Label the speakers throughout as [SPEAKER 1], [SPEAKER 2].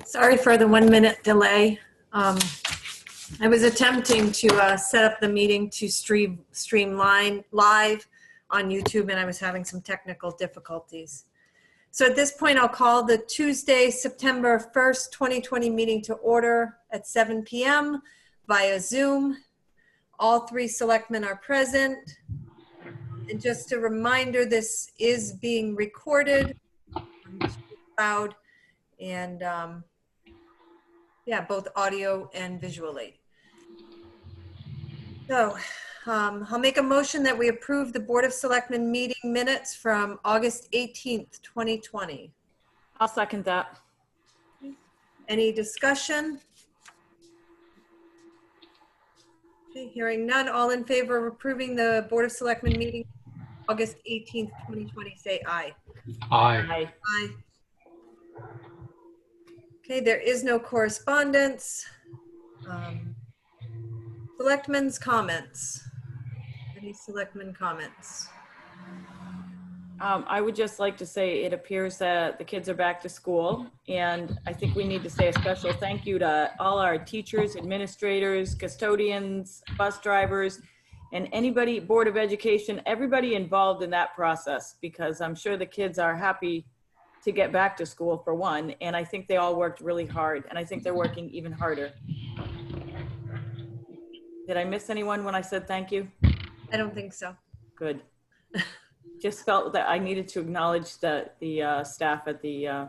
[SPEAKER 1] Sorry for the 1-minute delay. I was attempting to set up the meeting to stream live on YouTube, and I was having some technical difficulties. So at this point, I'll call the Tuesday, September 1st, 2020 meeting to order at 7 p.m. via Zoom. All three selectmen are present. And just a reminder, this is being recorded on Cloud and yeah, both audio and visually. So I'll make a motion that we approve the Board of Selectmen meeting minutes from August 18th, 2020.
[SPEAKER 2] I'll second that.
[SPEAKER 1] Any discussion? Okay, hearing none, all in favor of approving the Board of Selectmen meeting August 18th, 2020, say aye.
[SPEAKER 3] Aye.
[SPEAKER 2] Aye.
[SPEAKER 1] Aye. Okay, there is no correspondence. Selectmen's comments. Any selectmen comments?
[SPEAKER 2] I would just like to say it appears that the kids are back to school, and I think we need to say a special thank you to all our teachers, administrators, custodians, bus drivers, and anybody, Board of Education, everybody involved in that process, because I'm sure the kids are happy to get back to school for one, and I think they all worked really hard, and I think they're working even harder. Did I miss anyone when I said thank you?
[SPEAKER 1] I don't think so.
[SPEAKER 2] Good. Just felt that I needed to acknowledge the staff at the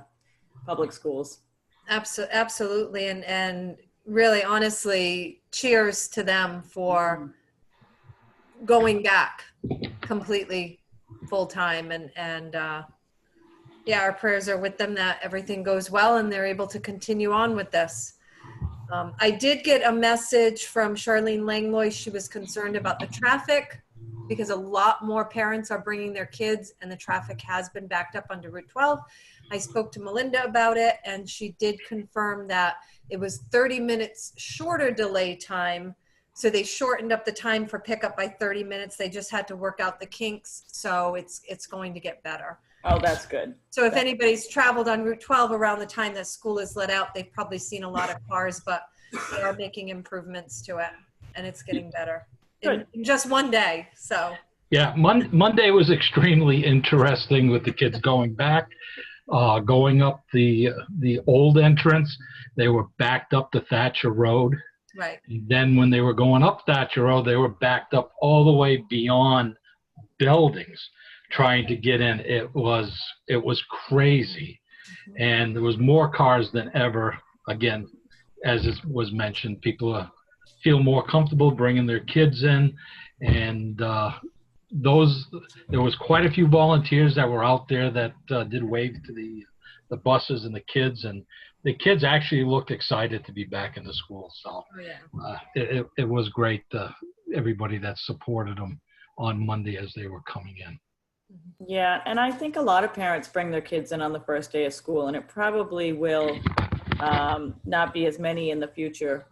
[SPEAKER 2] public schools.
[SPEAKER 1] Absolutely, and really, honestly, cheers to them for going back completely full time, and yeah, our prayers are with them that everything goes well and they're able to continue on with this. I did get a message from Charlene Langlois. She was concerned about the traffic because a lot more parents are bringing their kids and the traffic has been backed up onto Route 12. I spoke to Melinda about it, and she did confirm that it was 30 minutes shorter delay time. So they shortened up the time for pickup by 30 minutes. They just had to work out the kinks. So it's going to get better.
[SPEAKER 2] Oh, that's good.
[SPEAKER 1] So if anybody's traveled on Route 12 around the time that school is let out, they've probably seen a lot of cars, but they are making improvements to it, and it's getting better in just one day. So
[SPEAKER 3] Yeah, Monday was extremely interesting with the kids going back, going up the old entrance. They were backed up to Thatcher Road.
[SPEAKER 1] right.
[SPEAKER 3] And then when they were going up Thatcher Road, they were backed up all the way beyond buildings trying to get in. It was crazy. And there was more cars than ever. Again, as it was mentioned, people feel more comfortable bringing their kids in. And there was quite a few volunteers that were out there that did wave to the buses and the kids. And the kids actually looked excited to be back in the school. So
[SPEAKER 1] Oh, yeah.
[SPEAKER 3] it was great, everybody that supported them on Monday as they were coming in.
[SPEAKER 2] Yeah, and I think a lot of parents bring their kids in on the first day of school, and it probably will not be as many in the future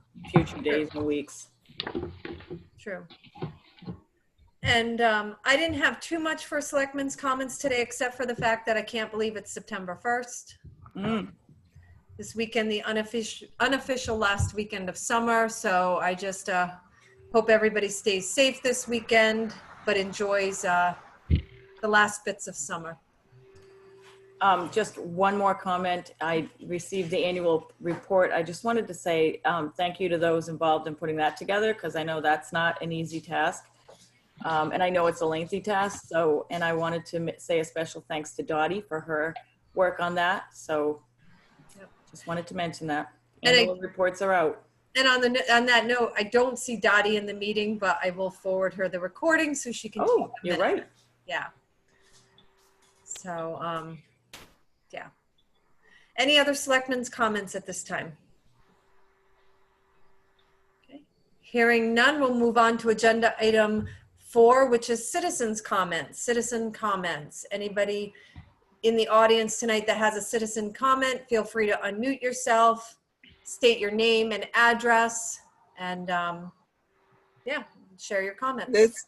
[SPEAKER 2] days and weeks.
[SPEAKER 1] True. And I didn't have too much for selectmen's comments today, except for the fact that I can't believe it's September 1st. This weekend, the unofficial last weekend of summer. So I just hope everybody stays safe this weekend, but enjoys the last bits of summer.
[SPEAKER 2] Just one more comment. I received the annual report. I just wanted to say thank you to those involved in putting that together, because I know that's not an easy task. And I know it's a lengthy task. So, and I wanted to say a special thanks to Dottie for her work on that. So just wanted to mention that. Annual reports are out.
[SPEAKER 1] And on that note, I don't see Dottie in the meeting, but I will forward her the recording so she can.
[SPEAKER 2] Oh, you're right.
[SPEAKER 1] Yeah. So, yeah. Any other selectmen's comments at this time? Okay. Hearing none, we'll move on to agenda item 4, which is citizens' comments. Citizen comments. Anybody in the audience tonight that has a citizen comment, feel free to unmute yourself, state your name and address, and yeah, share your comments.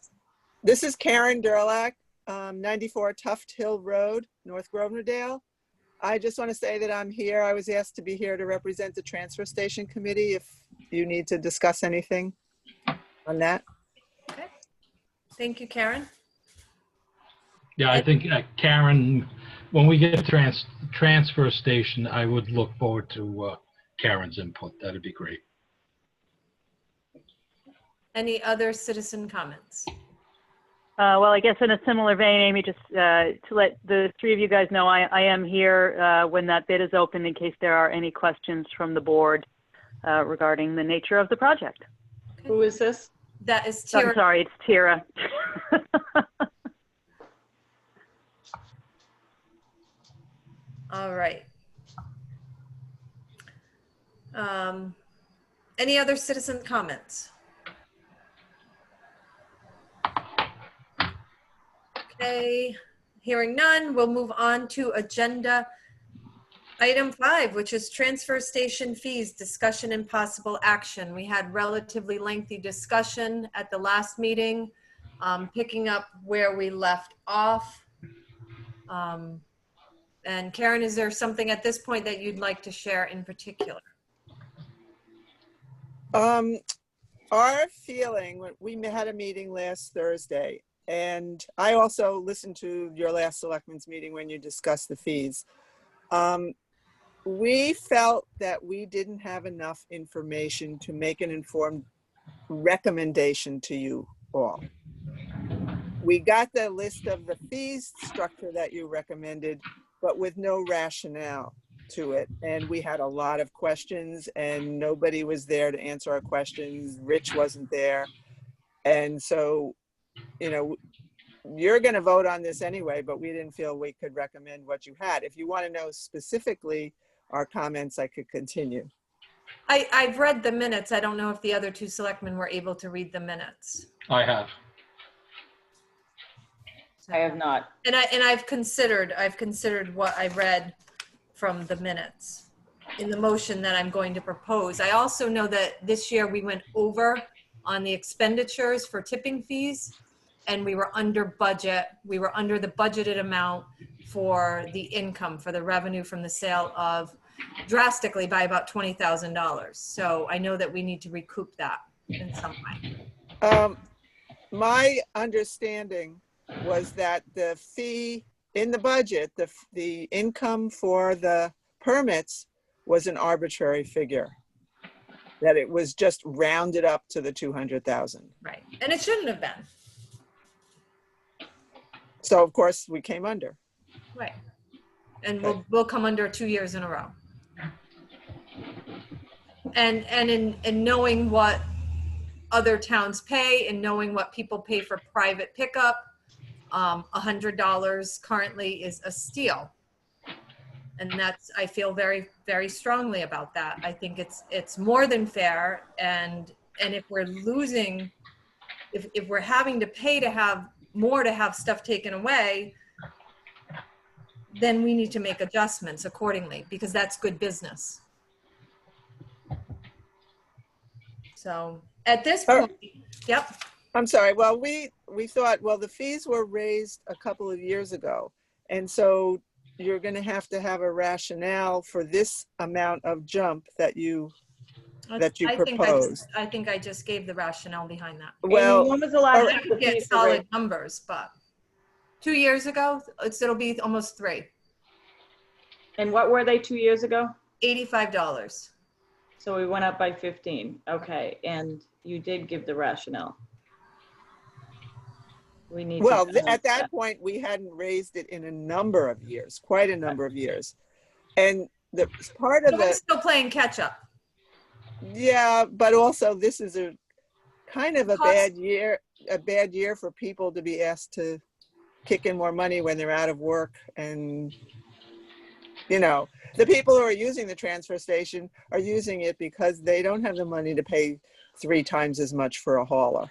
[SPEAKER 4] This is Karen Durlak, 94 Tuft Hill Road, North Grosvenordale. I just want to say that I'm here. I was asked to be here to represent the transfer station committee if you need to discuss anything on that.
[SPEAKER 1] Okay. Thank you, Karen.
[SPEAKER 3] Yeah, I think Karen, when we get to transfer station, I would look forward to Karen's input. That'd be great.
[SPEAKER 1] Any other citizen comments?
[SPEAKER 5] Well, I guess in a similar vein, Amy, just to let the three of you guys know, I am here when that bid is open in case there are any questions from the board regarding the nature of the project.
[SPEAKER 2] Who is this?
[SPEAKER 1] That is
[SPEAKER 5] I'm
[SPEAKER 1] Tira.
[SPEAKER 5] sorry, it's Tira.
[SPEAKER 1] All right. Any other citizen comments? Okay, hearing none, we'll move on to agenda item 5, which is transfer station fees, discussion and possible action. We had relatively lengthy discussion at the last meeting, picking up where we left off. And Karen, is there something at this point that you'd like to share in particular?
[SPEAKER 4] Our feeling, we had a meeting last Thursday, and I also listened to your last selectmen's meeting when you discussed the fees. We felt that we didn't have enough information to make an informed recommendation to you all. We got the list of the fees structure that you recommended, but with no rationale to it. And we had a lot of questions and nobody was there to answer our questions. Rich wasn't there. And so, you know, you're going to vote on this anyway, but we didn't feel we could recommend what you had. If you want to know specifically our comments, I could continue.
[SPEAKER 1] I've read the minutes. I don't know if the other two selectmen were able to read the minutes.
[SPEAKER 3] I have.
[SPEAKER 2] I have not.
[SPEAKER 1] And I've considered what I read from the minutes in the motion that I'm going to propose. I also know that this year we went over on the expenditures for tipping fees and we were under budget. We were under the budgeted amount for the income, for the revenue from the sale of, drastically by about $20,000. So I know that we need to recoup that in some way.
[SPEAKER 4] My understanding was that the fee in the budget, the income for the permits was an arbitrary figure, that it was just rounded up to the 200,000.
[SPEAKER 1] Right, and it shouldn't have been.
[SPEAKER 4] So of course we came under.
[SPEAKER 1] Right, and we'll come under 2 years in a row. And in knowing what other towns pay and knowing what people pay for private pickup, $100 currently is a steal. And that's, I feel very, very strongly about that. I think it's more than fair. And if we're losing, if we're having to pay to have more to have stuff taken away, then we need to make adjustments accordingly because that's good business. So at this point, yep.
[SPEAKER 4] I'm sorry. Well, we thought, well, the fees were raised a couple of years ago. And so you're going to have a rationale for this amount of jump that you propose.
[SPEAKER 1] I think I just gave the rationale behind that.
[SPEAKER 4] Well,
[SPEAKER 2] when was the last
[SPEAKER 1] I
[SPEAKER 2] time the
[SPEAKER 1] could get
[SPEAKER 2] fees were
[SPEAKER 1] solid
[SPEAKER 2] raised?
[SPEAKER 1] numbers, but 2 years ago, it'll be almost 3.
[SPEAKER 2] And what were they 2 years ago?
[SPEAKER 1] $85.
[SPEAKER 2] So we went up by 15. Okay, and you did give the rationale. We need
[SPEAKER 4] well,
[SPEAKER 2] to
[SPEAKER 4] at that point, we hadn't raised it in a number of years, quite a number of years. And the part of
[SPEAKER 1] So we're
[SPEAKER 4] it,
[SPEAKER 1] still playing catch up.
[SPEAKER 4] yeah, but also this is a kind of a bad year for people to be asked to kick in more money when they're out of work. And, you know, the people who are using the transfer station are using it because they don't have the money to pay 3 times as much for a hauler.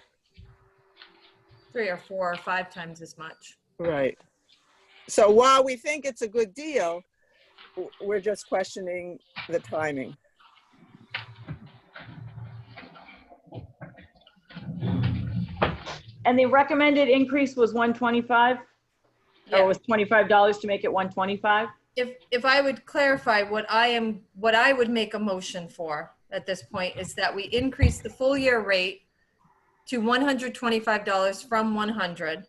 [SPEAKER 1] 3 or 4 or 5 times as much.
[SPEAKER 4] Right. So while we think it's a good deal, we're just questioning the timing.
[SPEAKER 2] And the recommended increase was 125?
[SPEAKER 1] Yeah.
[SPEAKER 2] Or was $25 to make it 125?
[SPEAKER 1] if I would clarify what I would make a motion for at this point is that we increase the full year rate to $125 from 100,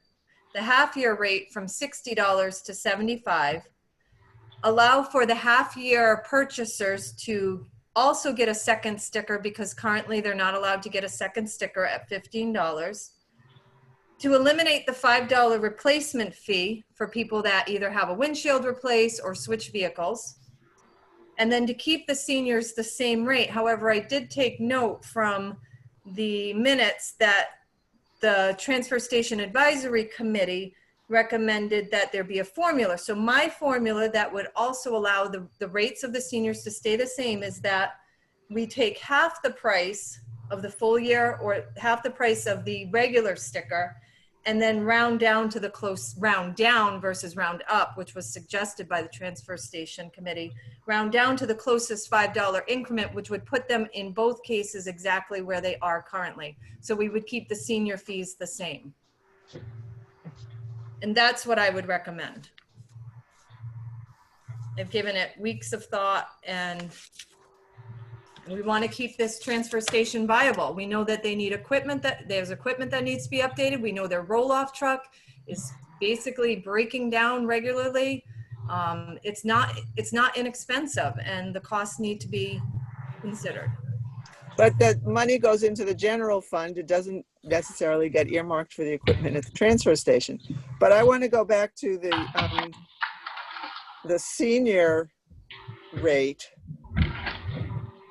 [SPEAKER 1] the half year rate from $60 to 75, allow for the half year purchasers to also get a second sticker because currently they're not allowed to get a second sticker at $15, to eliminate the $5 replacement fee for people that either have a windshield replaced or switch vehicles, and then to keep the seniors the same rate. However, I did take note from the minutes that the Transfer Station Advisory Committee recommended that there be a formula. So my formula that would also allow the rates of the seniors to stay the same is that we take half the price of the full year or half the price of the regular sticker and then round down to the close, round down versus round up, which was suggested by the Transfer Station Committee, round down to the closest $5 increment, which would put them in both cases exactly where they are currently. So we would keep the senior fees the same. And that's what I would recommend. I've given it weeks of thought, and we want to keep this transfer station viable. We know that they need equipment, that there's equipment that needs to be updated. We know their roll-off truck is basically breaking down regularly. It's not inexpensive, and the costs need to be considered.
[SPEAKER 4] But that money goes into the general fund. It doesn't necessarily get earmarked for the equipment at the transfer station. But I want to go back to the senior rate.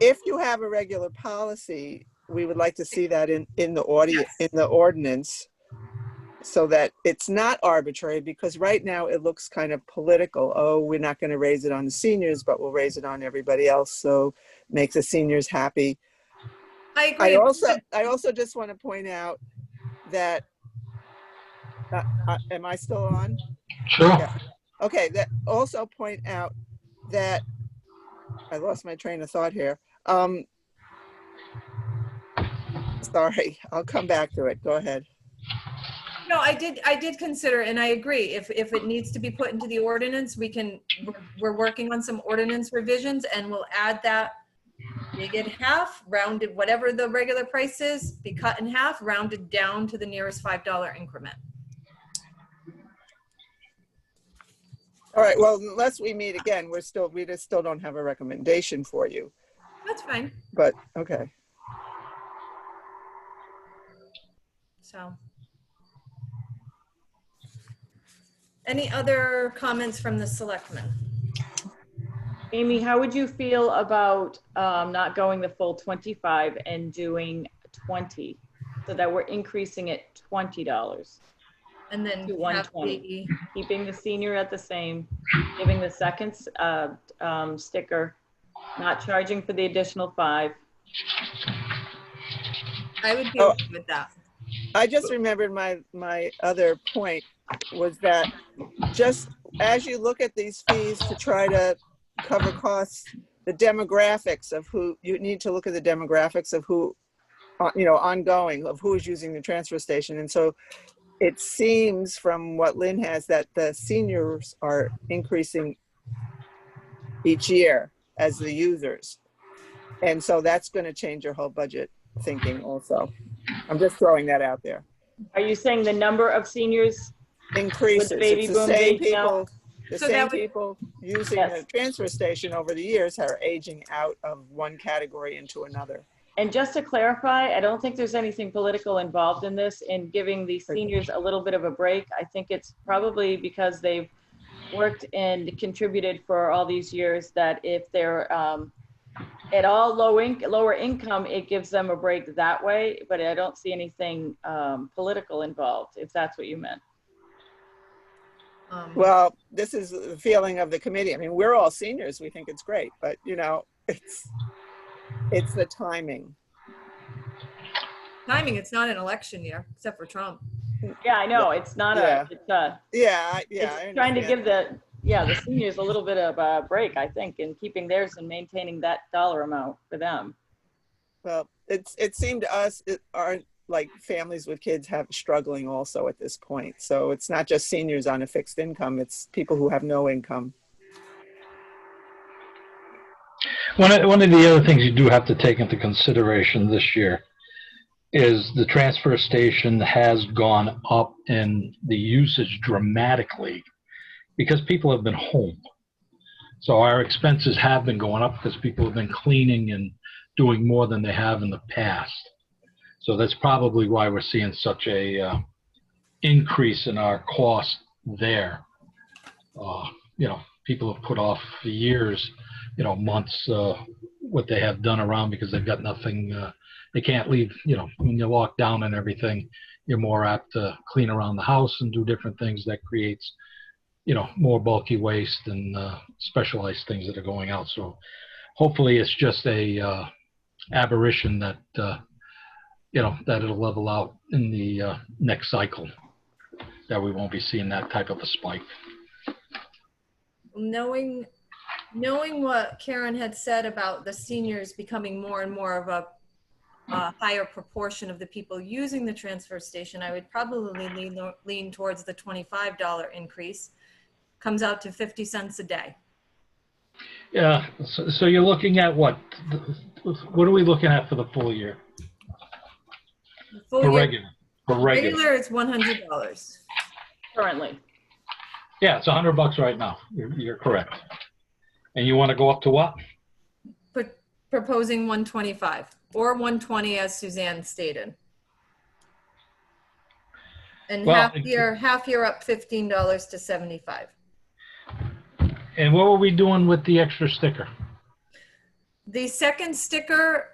[SPEAKER 4] If you have a regular policy, we would like to see that in the ordinance, so that it's not arbitrary, because right now it looks kind of political. Oh, we're not going to raise it on the seniors, but we'll raise it on everybody else. So make the seniors happy.
[SPEAKER 1] I agree.
[SPEAKER 4] I also just want to point out that, am I still on?
[SPEAKER 3] Sure.
[SPEAKER 4] Yeah. Okay, that also point out that, I lost my train of thought here. Sorry, I'll come back to it. Go ahead.
[SPEAKER 1] No, I did consider, and I agree. If it needs to be put into the ordinance, we're working on some ordinance revisions, and we'll add that. You get half, rounded, whatever the regular price is, be cut in half, rounded down to the nearest $5 increment.
[SPEAKER 4] All right, well, unless we meet again, we just still don't have a recommendation for you.
[SPEAKER 1] That's fine.
[SPEAKER 4] But, okay.
[SPEAKER 1] So, any other comments from the selectmen?
[SPEAKER 2] Amy, how would you feel about not going the full 25 and doing 20, so that we're increasing it $20
[SPEAKER 1] And then
[SPEAKER 2] to
[SPEAKER 1] have
[SPEAKER 2] 120, keeping the senior at the same, giving the second sticker, not charging for the additional 5.
[SPEAKER 1] I would be okay with that.
[SPEAKER 4] I just remembered my other point was that just as you look at these fees to try to cover costs, the demographics of who, you need to look at the demographics of who, ongoing, of who is using the transfer station. And so it seems from what Lynn has that the seniors are increasing each year as the users. And so that's going to change your whole budget thinking also. I'm just throwing that out there.
[SPEAKER 2] Are you saying the number of seniors
[SPEAKER 4] Increases.
[SPEAKER 2] baby
[SPEAKER 4] It's
[SPEAKER 2] boom
[SPEAKER 4] the same
[SPEAKER 2] aging out?
[SPEAKER 4] people, the
[SPEAKER 1] So
[SPEAKER 4] same
[SPEAKER 1] that would-
[SPEAKER 4] people using
[SPEAKER 2] Yes.
[SPEAKER 4] the transfer station over the years are aging out of one category into another.
[SPEAKER 2] And just to clarify, I don't think there's anything political involved in this, in giving the seniors a little bit of a break. I think it's probably because they've worked and contributed for all these years, that if they're at all lower income, it gives them a break that way. But I don't see anything political involved, if that's what you meant.
[SPEAKER 4] Well, this is the feeling of the committee. I mean, we're all seniors. We think it's great, but it's the timing.
[SPEAKER 1] Timing, it's not an election year, except for Trump.
[SPEAKER 2] Yeah, I know, it's not
[SPEAKER 4] Yeah.
[SPEAKER 2] it's
[SPEAKER 4] I
[SPEAKER 2] trying to
[SPEAKER 4] understand
[SPEAKER 2] give the seniors a little bit of a break, I think, in keeping theirs and maintaining that dollar amount for them.
[SPEAKER 4] Well, it seemed to us like families with kids have struggling also at this point. So it's not just seniors on a fixed income, it's people who have no income.
[SPEAKER 3] One of the other things you do have to take into consideration this year is the transfer station has gone up in the usage dramatically because people have been home. So our expenses have been going up because people have been cleaning and doing more than they have in the past. So that's probably why we're seeing such a increase in our cost there. You know, people have put off for years, you know, months, what they have done around because they've got nothing, they can't leave, you know, when you walk down and everything, you're more apt to clean around the house and do different things that creates, you know, more bulky waste and specialized things that are going out. So hopefully it's just a aberration that, you know, that it'll level out in the next cycle, that we won't be seeing that type of a spike.
[SPEAKER 1] Knowing what Karen had said about the seniors becoming more and more of a higher proportion of the people using the transfer station, I would probably lean towards the $25 increase. Comes out to 50 cents a day.
[SPEAKER 3] Yeah, so you're looking at what are we looking at for the full year?
[SPEAKER 1] Full
[SPEAKER 3] For
[SPEAKER 1] year,
[SPEAKER 3] regular. For regular.
[SPEAKER 1] regular is $100.
[SPEAKER 2] Currently.
[SPEAKER 3] Yeah, it's $100 right now. You're correct. And you want to go up to what?
[SPEAKER 1] Proposing 125 or 120 as Suzanne stated. And
[SPEAKER 3] Well,
[SPEAKER 1] half year up $15 to 75.
[SPEAKER 3] And what were we doing with the extra sticker?
[SPEAKER 1] The second sticker,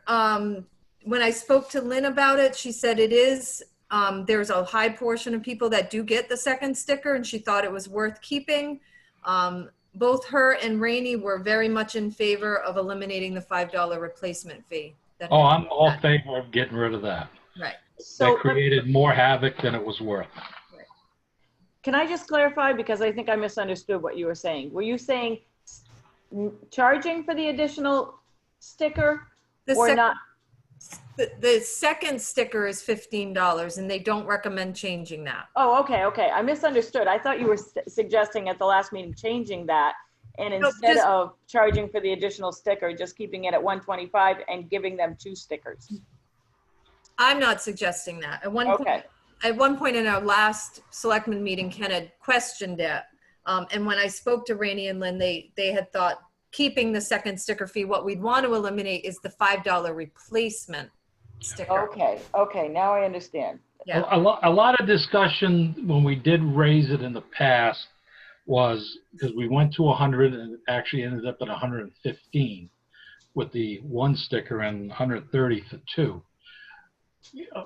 [SPEAKER 1] when I spoke to Lynn about it, she said it is, there's a high portion of people that do get the second sticker, and she thought it was worth keeping. Both her and Rainey were very much in favor of eliminating the $5 replacement fee.
[SPEAKER 3] Oh, I'm all in favor of getting rid of that.
[SPEAKER 1] Right.
[SPEAKER 2] So
[SPEAKER 3] That created more havoc than it was worth.
[SPEAKER 2] can I just clarify, because I think I misunderstood what you were saying. Were you saying charging for the additional sticker or not?
[SPEAKER 1] The second sticker is $15 and they don't recommend changing that.
[SPEAKER 2] Oh, okay. I misunderstood. I thought you were suggesting at the last meeting changing that, and instead of charging for the additional sticker, just keeping it at 125 and giving them 2 stickers.
[SPEAKER 1] I'm not suggesting that. At one point in our last Selectmen meeting, Ken had questioned it. And when I spoke to Rainey and Lynn, they had thought keeping the second sticker fee, what we'd want to eliminate is the $5 replacement sticker.
[SPEAKER 2] Okay, now I understand.
[SPEAKER 1] Yeah.
[SPEAKER 3] A lot of discussion when we did raise it in the past was because we went to 100 and it actually ended up at 115 with the 1 sticker and 130 for 2.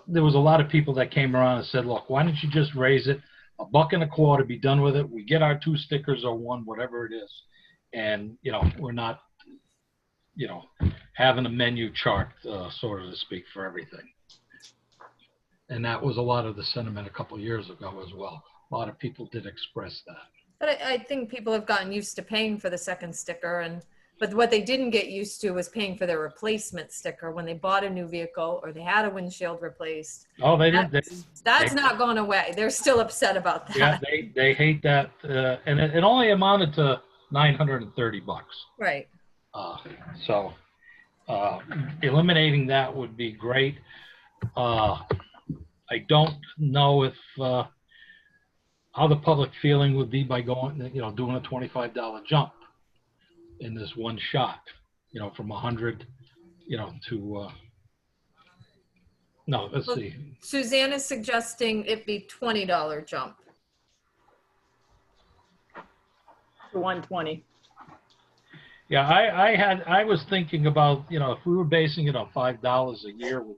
[SPEAKER 3] There was a lot of people that came around and said, look, why don't you just raise it $1.25, be done with it. We get our 2 stickers or 1, whatever it is. And, you know, we're not, you know, having a menu chart, sort of to speak, for everything. And that was a lot of the sentiment a couple of years ago as well. A lot of people did express that.
[SPEAKER 1] But I think people have gotten used to paying for the second sticker, but what they didn't get used to was paying for their replacement sticker when they bought a new vehicle or they had a windshield replaced.
[SPEAKER 3] Oh, they did.
[SPEAKER 1] That's not gone away. They're still upset about that.
[SPEAKER 3] Yeah, they hate that. And it only amounted to $930.
[SPEAKER 1] Right.
[SPEAKER 3] So eliminating that would be great. I don't know if how the public feeling would be by going, you know, doing a $25 jump in this one shot, you know, from 100, you know, to no, let's see.
[SPEAKER 1] Suzanne is suggesting it be $20 jump.
[SPEAKER 2] To 120.
[SPEAKER 3] Yeah, I was thinking about, you know, if we were basing it on $5 a year, which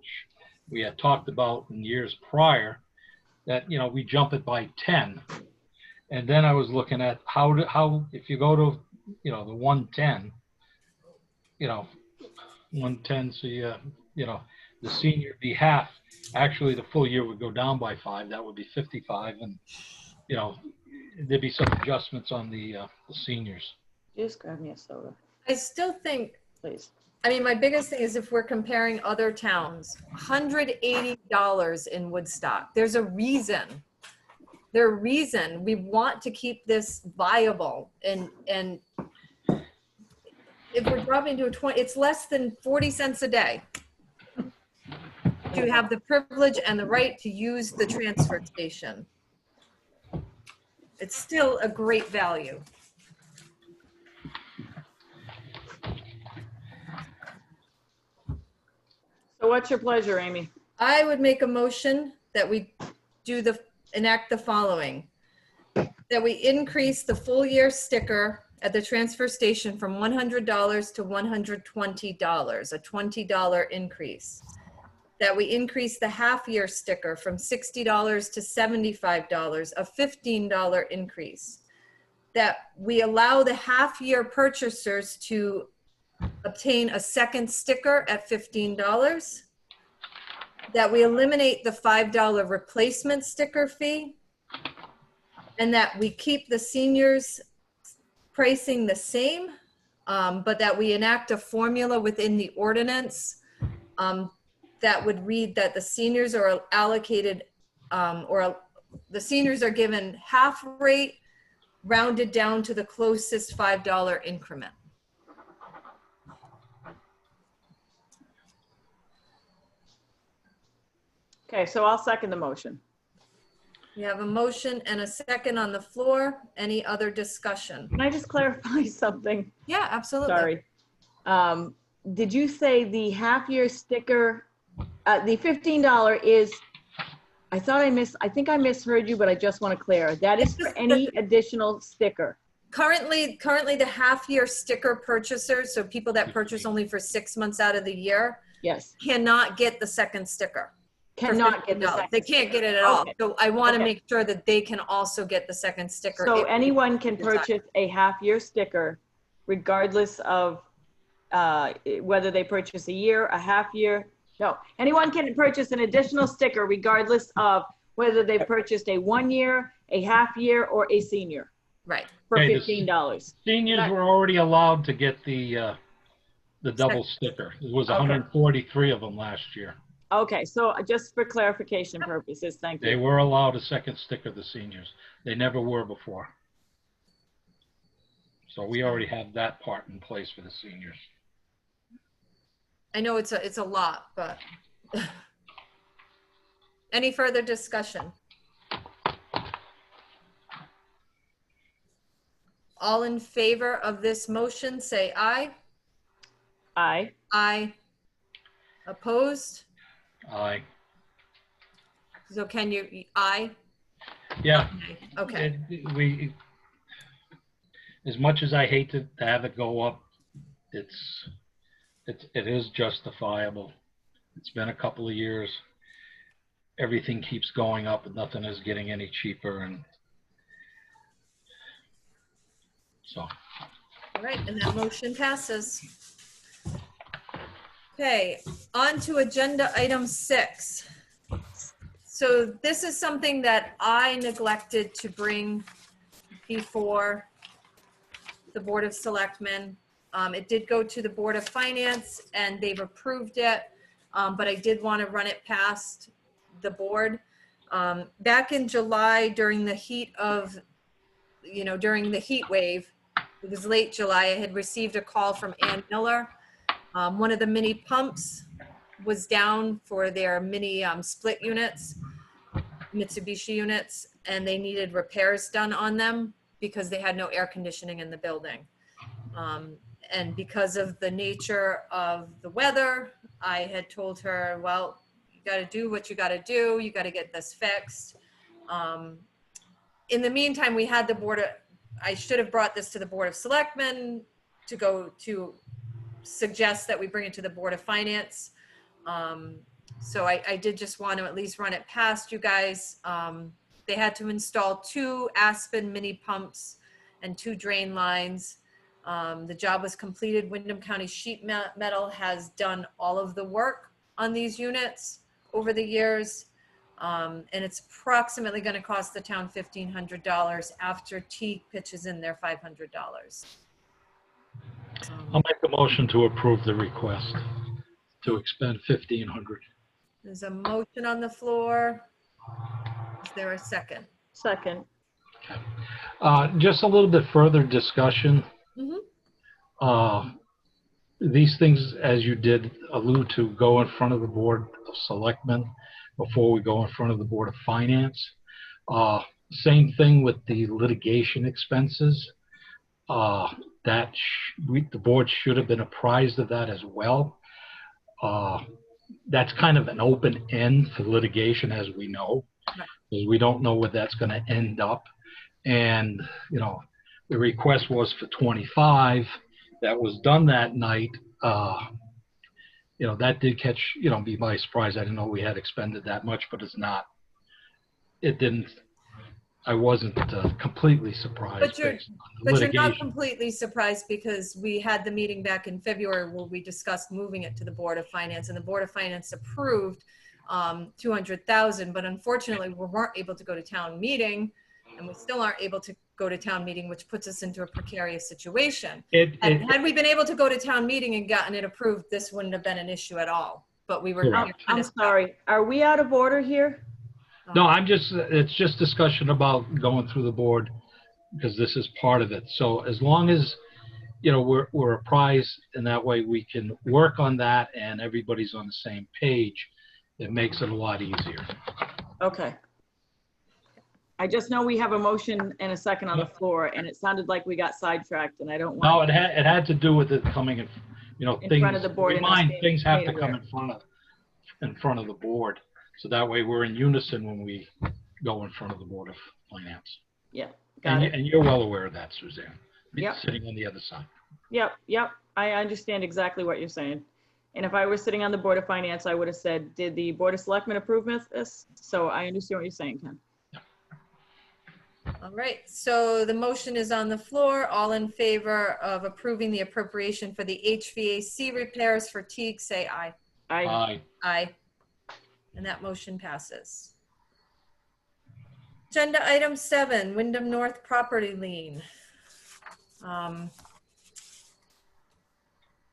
[SPEAKER 3] we had talked about in years prior, that, you know, we jump it by 10. And then I was looking at how if you go to, you know, the 110, you know, 110, so you know, the senior be half. Actually, the full year would go down by 5. That would be 55. And, you know, there'd be some adjustments on the seniors.
[SPEAKER 2] Just grab me a soda,
[SPEAKER 1] I still think,
[SPEAKER 2] please.
[SPEAKER 1] I mean, my biggest thing is if we're comparing other towns, $180 in Woodstock. There's a reason. There's a reason we want to keep this viable, and if we're dropping to a 20, it's less than 40 cents a day to have the privilege and the right to use the transfer station. It's still a great value.
[SPEAKER 2] So what's your pleasure, Amy?
[SPEAKER 1] I would make a motion that we enact the following. That we increase the full year sticker at the transfer station from $100 to $120, a $20 increase. That we increase the half year sticker from $60 to $75, a $15 increase. That we allow the half year purchasers to obtain a second sticker at $15. That we eliminate the $5 replacement sticker fee. And that we keep the seniors pricing the same, but that we enact a formula within the ordinance that would read that the seniors are allocated, or the seniors are given half rate rounded down to the closest $5 increment.
[SPEAKER 2] Okay, so I'll second the motion.
[SPEAKER 1] We have a motion and a second on the floor. Any other discussion?
[SPEAKER 2] Can I just clarify something?
[SPEAKER 1] Yeah, absolutely.
[SPEAKER 2] Sorry. Did you say the half-year sticker, the $15 is, I think I misheard you, but I just want to clear. That is for any additional sticker.
[SPEAKER 1] Currently the half-year sticker purchasers, so people that purchase only for 6 months out of the year,
[SPEAKER 2] Yes.
[SPEAKER 1] cannot get the second sticker.
[SPEAKER 2] Cannot get the
[SPEAKER 1] No,
[SPEAKER 2] second.
[SPEAKER 1] they can't get it at all.
[SPEAKER 2] Okay.
[SPEAKER 1] So I want to
[SPEAKER 2] Okay.
[SPEAKER 1] make sure that they can also get the second sticker.
[SPEAKER 2] So
[SPEAKER 1] if-
[SPEAKER 2] anyone can purchase a half-year sticker regardless of whether they purchase a year, a half year. No, anyone can purchase an additional sticker regardless of whether they purchased a 1 year, a half year, or a senior
[SPEAKER 1] Right.
[SPEAKER 2] for
[SPEAKER 3] Okay,
[SPEAKER 2] $15.
[SPEAKER 3] Seniors were already allowed to get the double sticker. There was
[SPEAKER 2] Okay.
[SPEAKER 3] 143 of them last year.
[SPEAKER 2] Okay, so just for clarification purposes, thank
[SPEAKER 3] They
[SPEAKER 2] you.
[SPEAKER 3] were allowed a second sticker, the seniors. They never were before. So we already have that part in place for the seniors.
[SPEAKER 1] I know it's a lot, but any further discussion? All in favor of this motion, say aye.
[SPEAKER 2] Aye.
[SPEAKER 1] Aye. Opposed?
[SPEAKER 3] Aye.
[SPEAKER 1] So can you, aye?
[SPEAKER 3] Yeah.
[SPEAKER 1] Okay.
[SPEAKER 3] We, as much as I hate to have it go up, it is justifiable. It's been a couple of years. Everything keeps going up and nothing is getting any cheaper, and so.
[SPEAKER 1] All right, and that motion passes. Okay, on to agenda item 6. So this is something that I neglected to bring before the Board of Selectmen. It did go to the Board of Finance and they've approved it, but I did want to run it past the board. Back in July, during the heat of, during the heat wave, it was late July, I had received a call from Ann Miller. One of the mini pumps was down for their mini split units, Mitsubishi units, and they needed repairs done on them because they had no air conditioning in the building. And because of the nature of the weather, I had told her, well, you got to do what you got to do. You got to get this fixed. In the meantime, we had I should have brought this to the Board of Selectmen to suggest that we bring it to the Board of Finance. So I did just want to at least run it past you guys. They had to install 2 Aspen mini pumps and 2 drain lines. The job was completed. Windham County Sheet Metal has done all of the work on these units over the years. And it's approximately going to cost the town $1,500 after T pitches in their $500.
[SPEAKER 3] I'll make a motion to approve the request to expend $1,500.
[SPEAKER 1] There's a motion on the floor. Is there a second?
[SPEAKER 2] Second.
[SPEAKER 3] Just a little bit further discussion.
[SPEAKER 1] Mhm.
[SPEAKER 3] these things, as you did allude to, go in front of the Board of Selectmen before we go in front of the Board of Finance. Same thing with the litigation expenses. The board should have been apprised of that as well. That's kind of an open end for litigation, as we know, because we don't know where that's going to end up. And, you know, the request was for 25. That was done that night. You know, that did catch, you know, be my surprise. I didn't know we had expended that much, but it's not. It didn't. I wasn't completely surprised.
[SPEAKER 1] But you're not completely surprised, because we had the meeting back in February where we discussed moving it to the Board of Finance, and the Board of Finance approved 200,000, but unfortunately we weren't able to go to town meeting, and we still aren't able to go to town meeting, which puts us into a precarious situation. Had we been able to go to town meeting and gotten it approved, this wouldn't have been an issue at all, but we were.
[SPEAKER 2] I'm sorry, are we out of order here?
[SPEAKER 3] No, it's just discussion about going through the board, because this is part of it. So as long as, you know, we're apprised, and that way we can work on that and everybody's on the same page, it makes it a lot easier.
[SPEAKER 2] Okay. I just know we have a motion and a second on the floor, and it sounded like we got sidetracked, and I don't want.
[SPEAKER 3] No, it had to do with it coming in, you know,
[SPEAKER 2] in front of the board.
[SPEAKER 3] Things have to come in front of the board. So that way we're in unison when we go in front of the Board of Finance.
[SPEAKER 2] Yeah,
[SPEAKER 3] and you're well aware of that, Suzanne.
[SPEAKER 2] Yep.
[SPEAKER 3] Sitting on the other side.
[SPEAKER 2] Yep. I understand exactly what you're saying. And if I was sitting on the Board of Finance, I would have said, did the Board of Selectmen approve this? So I understand what you're saying, Ken.
[SPEAKER 1] All right, so the motion is on the floor. All in favor of approving the appropriation for the HVAC repairs for Teague, say aye.
[SPEAKER 2] Aye.
[SPEAKER 1] Aye. And that motion passes. Agenda item 7, Wyndham North property lien.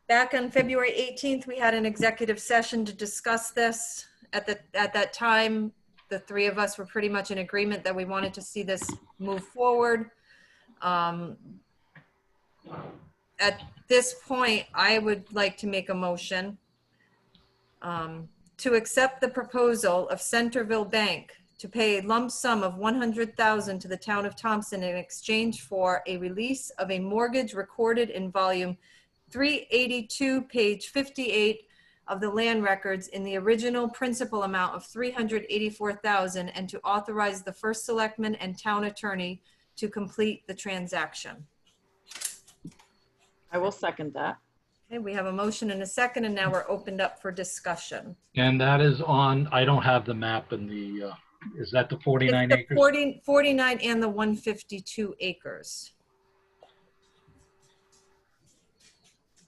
[SPEAKER 1] Back on February 18th, we had an executive session to discuss this. At that time, the three of us were pretty much in agreement that we wanted to see this move forward. At this point, I would like to make a motion to accept the proposal of Centerville Bank to pay a lump sum of $100,000 to the town of Thompson in exchange for a release of a mortgage recorded in volume 382, page 58 of the land records in the original principal amount of $384,000, and to authorize the first selectman and town attorney to complete the transaction.
[SPEAKER 2] I will second that.
[SPEAKER 1] Okay, we have a motion and a second, and now we're opened up for discussion.
[SPEAKER 3] And that is on, I don't have the map in the, is that the 49
[SPEAKER 1] It's the
[SPEAKER 3] acres?
[SPEAKER 1] 49 and the 152 acres.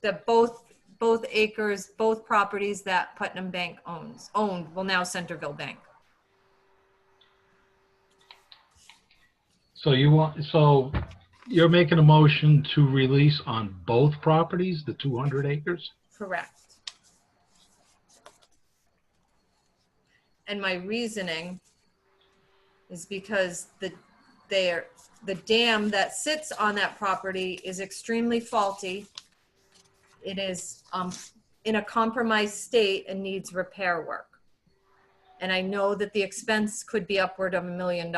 [SPEAKER 1] That both acres, both properties that Putnam Bank owned, well, now Centerville Bank.
[SPEAKER 3] So you're making a motion to release on both properties, the 200 acres?
[SPEAKER 1] Correct. And my reasoning is because the dam that sits on that property is extremely faulty. It is in a compromised state and needs repair work. And I know that the expense could be upward of $1 million.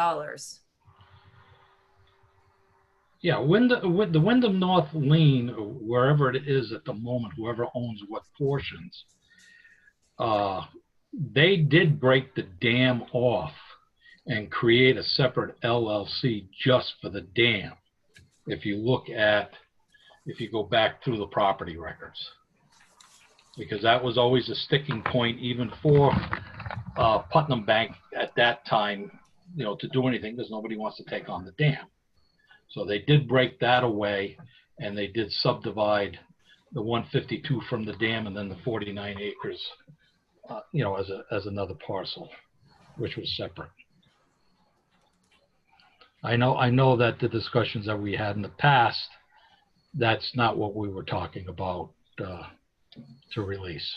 [SPEAKER 3] Yeah, the Wyndham North lien, wherever it is at the moment, whoever owns what portions, they did break the dam off and create a separate LLC just for the dam. If you go back through the property records, because that was always a sticking point even for Putnam Bank at that time, you know, to do anything, because nobody wants to take on the dam. So they did break that away, and they did subdivide the 152 from the dam, and then the 49 acres, you know, as another parcel, which was separate. I know that the discussions that we had in the past, that's not what we were talking about to release.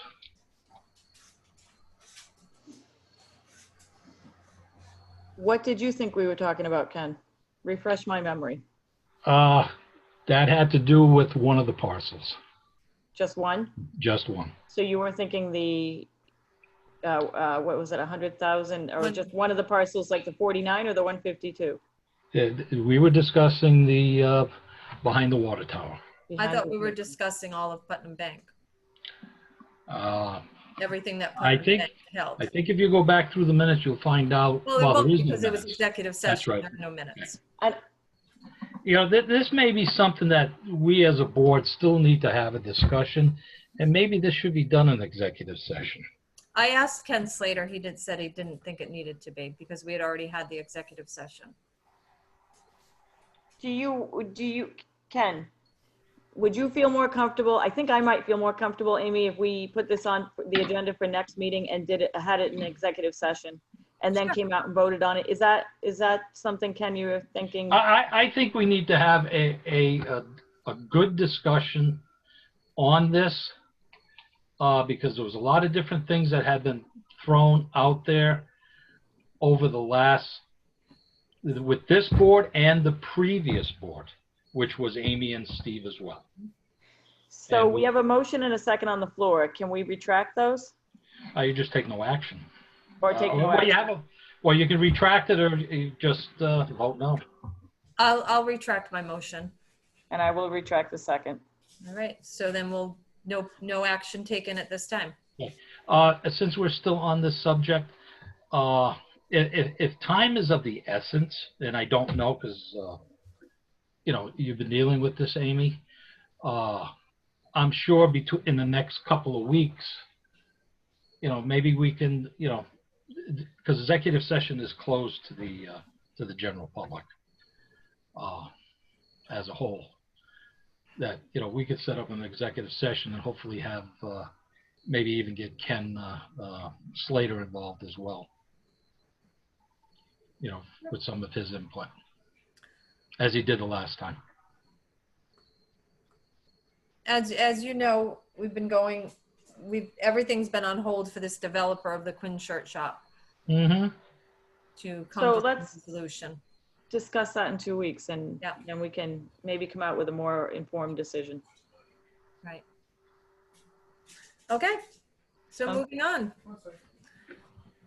[SPEAKER 2] What did you think we were talking about, Ken? Refresh my memory.
[SPEAKER 3] That had to do with one of the parcels.
[SPEAKER 2] Just one?
[SPEAKER 3] just one.
[SPEAKER 2] So you were thinking the, what was it, 100,000, or just one of the parcels, like the 49 or the 152?
[SPEAKER 3] We were discussing the behind the water tower.
[SPEAKER 1] I thought
[SPEAKER 2] Behind
[SPEAKER 1] we
[SPEAKER 2] the-
[SPEAKER 1] were discussing all of Putnam Bank,
[SPEAKER 3] Uh,
[SPEAKER 1] everything that
[SPEAKER 3] I
[SPEAKER 1] Putnam
[SPEAKER 3] think-
[SPEAKER 1] Bank held.
[SPEAKER 3] I think if you go back through the minutes, you'll find out.
[SPEAKER 1] Well, it won't
[SPEAKER 3] there is no
[SPEAKER 1] because it was
[SPEAKER 3] minutes.
[SPEAKER 1] executive
[SPEAKER 3] That's
[SPEAKER 1] session,
[SPEAKER 3] right.
[SPEAKER 1] there are no minutes.
[SPEAKER 3] You know, this may be something that we as a board still need to have a discussion, and maybe this should be done in executive session.
[SPEAKER 1] I asked Ken Slater, said he didn't think it needed to be because we had already had the executive session.
[SPEAKER 2] Do you, Ken, would you feel more comfortable? I think I might feel more comfortable, Amy, if we put this on the agenda for next meeting and had it in executive session and then
[SPEAKER 1] Sure.
[SPEAKER 2] came out and voted on it. Is that something, Ken, you were thinking?
[SPEAKER 3] I think we need to have a good discussion on this because there was a lot of different things that had been thrown out there over the last, with this board and the previous board, which was Amy and Steve as well.
[SPEAKER 2] So
[SPEAKER 3] and
[SPEAKER 2] we have a motion and a second on the floor. Can we retract those
[SPEAKER 3] You just take no action.
[SPEAKER 2] or take no
[SPEAKER 3] Well,
[SPEAKER 2] action?
[SPEAKER 3] you can retract it or you just vote no.
[SPEAKER 1] I'll retract my motion.
[SPEAKER 2] And I will retract the second.
[SPEAKER 1] All right, so then no action taken at this time.
[SPEAKER 3] Since we're still on this subject, if time is of the essence, and I don't know because you know you've been dealing with this, Amy, I'm sure in the next couple of weeks, you know, maybe we can, you know, because executive session is closed to the general public as a whole. That, you know, we could set up an executive session and hopefully have maybe even get Ken Slater involved as well, you know, with some of his input, as he did the last time.
[SPEAKER 1] As you know, everything's been on hold for this developer of the Quinn Shirt Shop
[SPEAKER 3] Mm-hmm.
[SPEAKER 1] to come
[SPEAKER 2] So
[SPEAKER 1] to
[SPEAKER 2] let's-
[SPEAKER 1] a solution.
[SPEAKER 2] Discuss that in 2 weeks and
[SPEAKER 1] Yeah.
[SPEAKER 2] then we can maybe come out with a more informed decision.
[SPEAKER 1] Right. Okay, so moving on.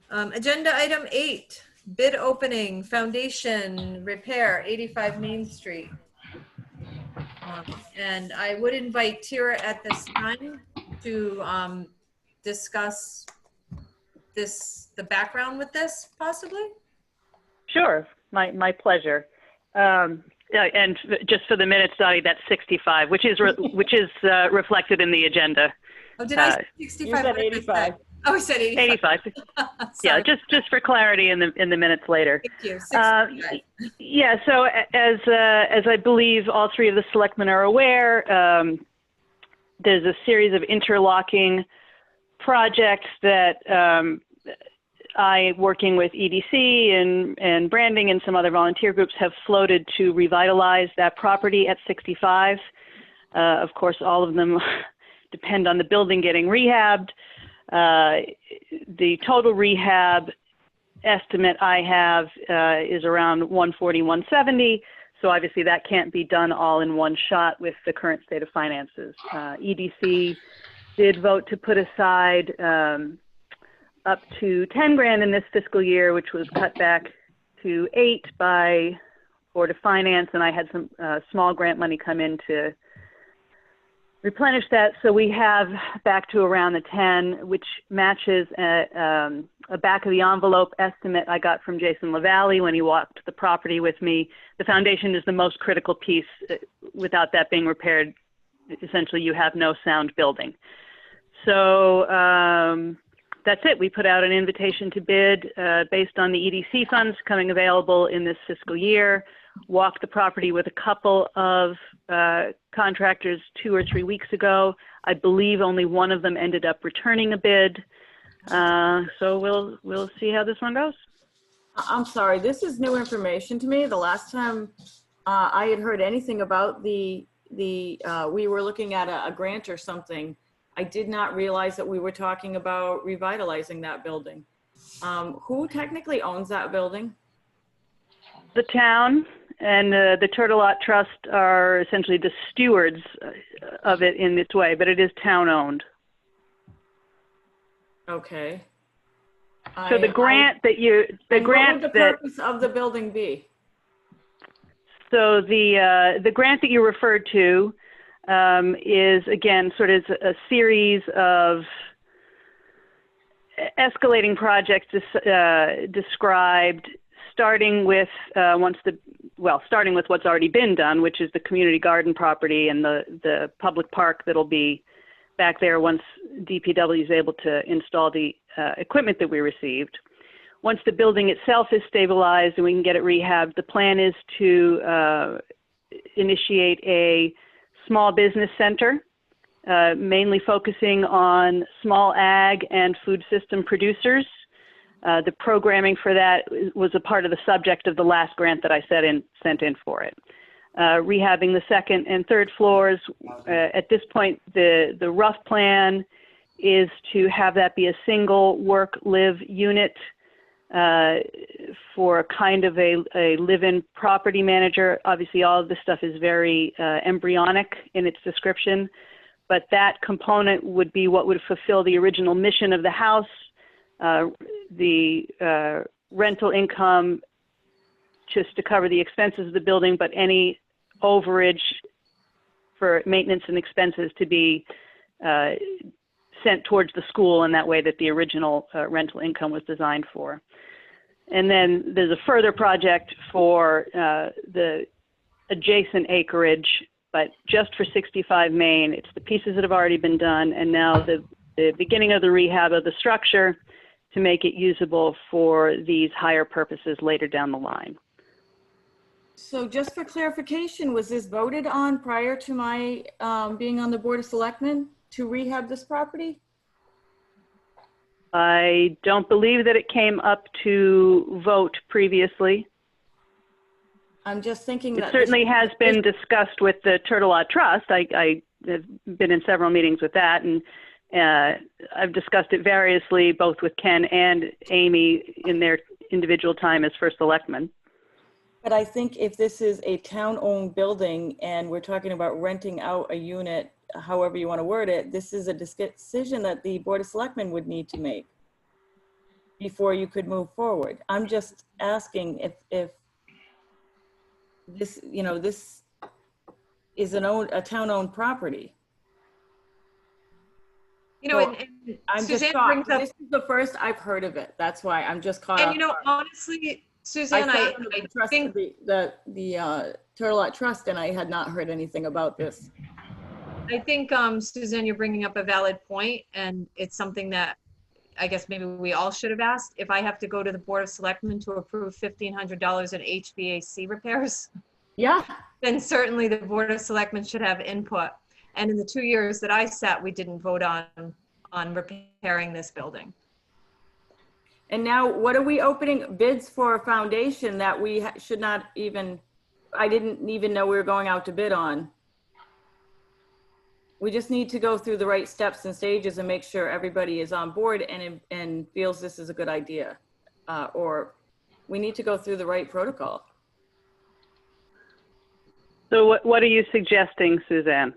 [SPEAKER 1] Agenda item 8, bid opening, foundation repair, 85 Main Street. And I would invite Tira at this time to discuss the background with this, possibly?
[SPEAKER 5] Sure, my pleasure. Yeah, and just for the minutes, Dottie, that's 65, which is reflected in the agenda.
[SPEAKER 1] Oh, did I say
[SPEAKER 2] You
[SPEAKER 1] 65?
[SPEAKER 2] said
[SPEAKER 1] What did I
[SPEAKER 2] 85.
[SPEAKER 1] say? Oh, I said 85.
[SPEAKER 5] 85.
[SPEAKER 1] Sorry.
[SPEAKER 5] Yeah, just for clarity in the minutes later.
[SPEAKER 1] Thank you. 65.
[SPEAKER 5] Yeah, so as I believe all three of the selectmen are aware, there's a series of interlocking projects that I, working with EDC and branding and some other volunteer groups, have floated to revitalize that property at 65. Of course, all of them depend on the building getting rehabbed. The total rehab estimate I have is around 140, 170. So obviously that can't be done all in one shot with the current state of finances. EDC did vote to put aside up to 10 grand in this fiscal year, which was cut back to 8 by Board of Finance, and I had some small grant money come in to replenish that. So we have back to around the 10, which matches a back of the envelope estimate I got from Jason LaValle when he walked the property with me. The foundation is the most critical piece. Without that being repaired, essentially you have no sound building. So that's it. We put out an invitation to bid based on the EDC funds coming available in this fiscal year. Walked the property with a couple of contractors 2 or 3 weeks ago. I believe only one of them ended up returning a bid. So we'll see how this one goes.
[SPEAKER 2] I'm sorry, this is new information to me. The last time I had heard anything about we were looking at a grant or something, I did not realize that we were talking about revitalizing that building. Who technically owns that building?
[SPEAKER 5] The town and the Turtle Lot Trust are essentially the stewards of it in this way, but it is town-owned.
[SPEAKER 2] Okay.
[SPEAKER 5] So the grant that you,
[SPEAKER 2] what would the purpose of the building be?
[SPEAKER 5] So the grant that you referred to is, again, sort of a series of escalating projects described, starting with starting with what's already been done, which is the community garden property and the public park that'll be back there once DPW is able to install the equipment that we received. Once the building itself is stabilized and we can get it rehabbed, the plan is to initiate a small business center, mainly focusing on small ag and food system producers. The programming for that was a part of the subject of the last grant that I sent in for it. Rehabbing the second and third floors. At this point, the rough plan is to have that be a single work-live unit for kind of a live-in property manager. Obviously, all of this stuff is very embryonic in its description, but that component would be what would fulfill the original mission of the house. The rental income just to cover the expenses of the building, but any overage for maintenance and expenses to be sent towards the school in that way that the original rental income was designed for. And then there's a further project for the adjacent acreage, but just for 65 Main. It's the pieces that have already been done, and now the beginning of the rehab of the structure to make it usable for these higher purposes later down the line.
[SPEAKER 2] So just for clarification, was this voted on prior to my being on the Board of Selectmen to rehab this property?
[SPEAKER 5] I don't believe that it came up to vote previously.
[SPEAKER 2] I'm just thinking that
[SPEAKER 5] it certainly has been discussed with the Turtle Lot Trust. I have been in several meetings with that, and I've discussed it variously, both with Ken and Amy in their individual time as first selectman.
[SPEAKER 2] But I think if this is a town-owned building and we're talking about renting out a unit, however you want to word it, this is a decision that the Board of Selectmen would need to make before you could move forward. I'm just asking if this, you know, this is a town-owned property.
[SPEAKER 1] You know,
[SPEAKER 2] So
[SPEAKER 1] and
[SPEAKER 2] I'm
[SPEAKER 1] Suzanne
[SPEAKER 2] just shocked.
[SPEAKER 1] brings up,
[SPEAKER 2] This is the first I've heard of it. That's why I'm just caught
[SPEAKER 1] and
[SPEAKER 2] off
[SPEAKER 1] you know,
[SPEAKER 2] guard.
[SPEAKER 1] honestly, Suzanne, I think
[SPEAKER 2] the Turtle Lot Trust, and I had not heard anything about this.
[SPEAKER 1] I think, Suzanne, you're bringing up a valid point, and it's something that I guess maybe we all should have asked. If I have to go to the Board of Selectmen to approve $1,500 in HVAC repairs,
[SPEAKER 2] Yeah.
[SPEAKER 1] then certainly the Board of Selectmen should have input. And in the 2 years that I sat, we didn't vote on repairing this building.
[SPEAKER 2] And now what are we opening bids for a foundation that we should not even, I didn't even know we were going out to bid on? We just need to go through the right steps and stages and make sure everybody is on board and feels this is a good idea. Or we need to go through the right protocol.
[SPEAKER 5] So what are you suggesting, Suzanne?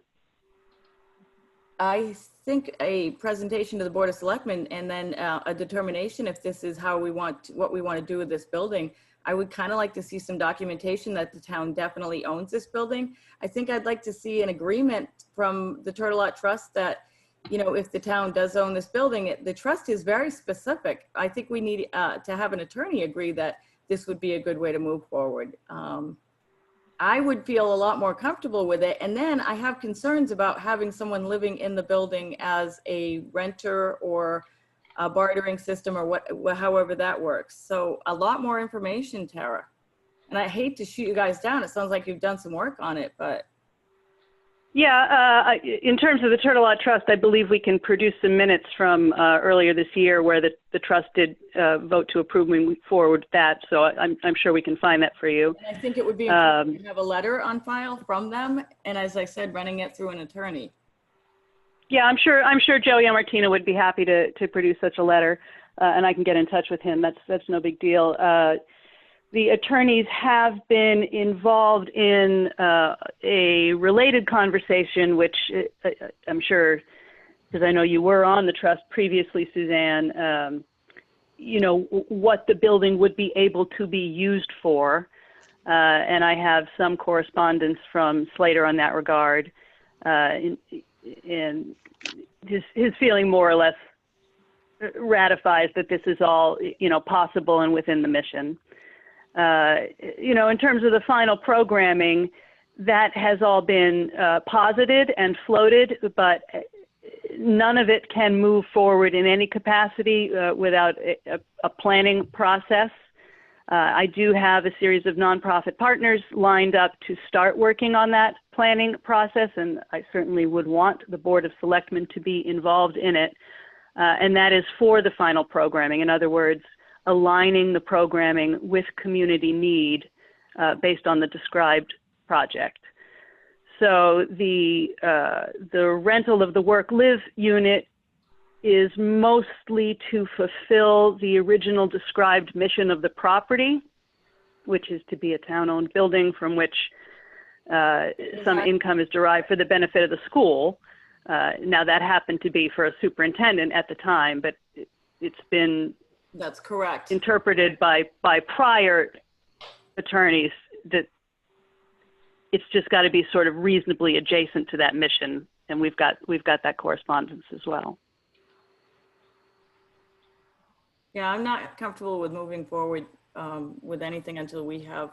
[SPEAKER 2] I think a presentation to the Board of Selectmen and then a determination if this is how we want, what we want to do with this building. I would kind of like to see some documentation that the town definitely owns this building. I think I'd like to see an agreement from the Turtle Lot Trust that, you know, if the town does own this building, the trust is very specific. I think we need to have an attorney agree that this would be a good way to move forward. I would feel a lot more comfortable with it. And then I have concerns about having someone living in the building as a renter or a bartering system or however that works. So a lot more information, Tara. And I hate to shoot you guys down. It sounds like you've done some work on it, but.
[SPEAKER 5] Yeah, in terms of the Turtle Lot Trust, I believe we can produce some minutes from earlier this year where the trust did vote to approve moving forward with that. So I'm sure we can find that for you.
[SPEAKER 2] And I think it would be important to have a letter on file from them. And as I said, running it through an attorney.
[SPEAKER 5] Yeah, I'm sure Joe Yamartino would be happy to produce such a letter, and I can get in touch with him. That's no big deal. the attorneys have been involved in a related conversation, which I'm sure, because I know you were on the trust previously, Suzanne, you know, what the building would be able to be used for. And I have some correspondence from Slater on that regard. And his feeling more or less ratifies that this is all, you know, possible and within the mission. You know, in terms of the final programming, that has all been posited and floated, but none of it can move forward in any capacity without a planning process. I do have a series of nonprofit partners lined up to start working on that planning process, and I certainly would want the Board of Selectmen to be involved in it. And that is for the final programming. In other words, aligning the programming with community need based on the described project. So the rental of the work-live unit is mostly to fulfill the original described mission of the property, which is to be a town-owned building from which some income is derived for the benefit of the school. Now that happened to be for a superintendent at the time, but it's been
[SPEAKER 2] That's correct.
[SPEAKER 5] interpreted by prior attorneys that it's just got to be sort of reasonably adjacent to that mission, and we've got that correspondence as well.
[SPEAKER 2] Yeah, I'm not comfortable with moving forward with anything until we have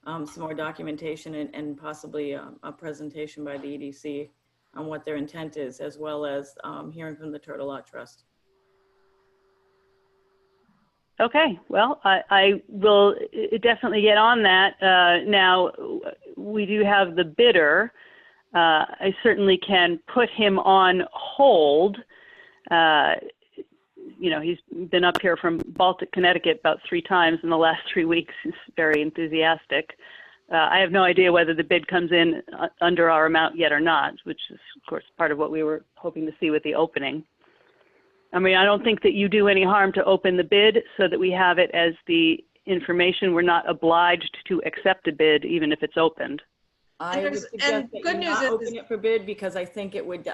[SPEAKER 2] some more documentation and possibly a presentation by the EDC on what their intent is, as well as hearing from the Turtle Lot Trust.
[SPEAKER 5] Okay, well, I will definitely get on that. Now, we do have the bidder. I certainly can put him on hold. You know, he's been up here from Baltic, Connecticut about 3 times in the last 3 weeks. He's very enthusiastic. I have no idea whether the bid comes in under our amount yet or not, which is, of course, part of what we were hoping to see with the opening. I mean, I don't think that you do any harm to open the bid so that we have it as the information. We're not obliged to accept a bid, even if it's opened.
[SPEAKER 2] I would suggest that you not open it for bid, because I think it would,